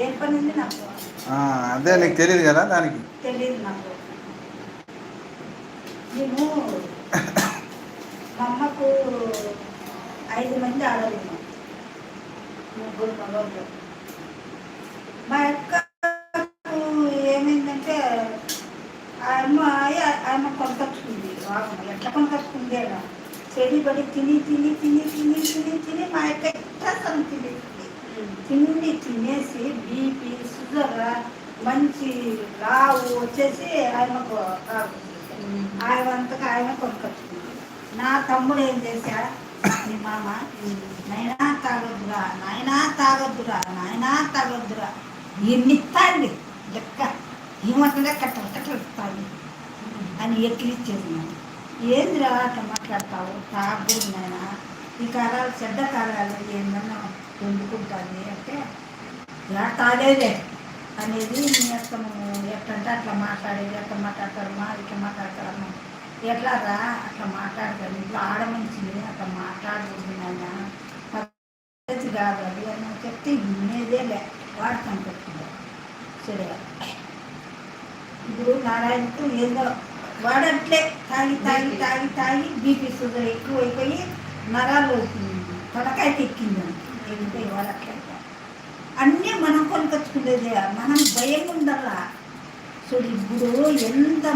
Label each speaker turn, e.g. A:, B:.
A: ఏం పని ఉంది నాకు?
B: అదే నీకు తెలియదు కదా దానికి.
A: తెలియదు నాకు. మేము మా అమ్మకు 5 మంది ఆడలేము, 3 మగవాళ్ళు. మా అక్కకు ఏమైందంటే ఆమె కొనకొచ్చుకుంది. వాగం ఎట్లా కొనకొచ్చుకుంది అలా చెడి పడి తిని తిని తిని తిని తిని తిని మా అక్క ఎట్లా తిండి తినేసి బీపీ షుగర్ మంచి లావు వచ్చేసి ఆయనకు ఆయనంతగా ఆయన కొనుకొచ్చుకుంది. నా తమ్ముడు ఏం చేశా, మీ మామ నైనా తాగొద్దురా, నాయనా తాగొద్దురా, నాయనా తాగొద్దురా, ఎన్ని ఇస్తాండి లెక్క ఏమంటుందే కట్టలు కట్టలు ఇస్తాను అని ఎక్కిలిచ్చేది. ఏందిరా అట్లా మాట్లాడతావు, తాగకూడదు నాయన, ఈ కాలాలు చెడ్డ కాలాలు ఏందన్నా వండుకుంటుంది అంటే ఇలా తాగేదే అనేది మీ అత్తము ఎట్లంటే అట్లా మాట్లాడేది. ఎట్లా మాట్లాడతారు మా ఇట్లా మాట్లాడతారమ్మా, ఎట్లా రా అట్లా మాట్లాడతారు, ఇట్లా ఆడమంచిని అట్లా మాట్లాడకూడదు నాయన, పద్ధతి కాదు అది అని చెప్తే వినేదేలే, వాడతాం చెప్తుంది. సరే ఇప్పుడు నారాయణకు ఏందో వాడట్లే తాగి తాగి తాగి తాగి బీపీ షుగర్ ఎక్కువైపోయి నరాలు తలకాయకి ఎక్కిందని వెళ్ళిపోయి వాడట్లే. అన్నీ మనం కొనుకొచ్చుకునేదే, మనం భయం ఉండాలా. సో ఇప్పుడు ఎంత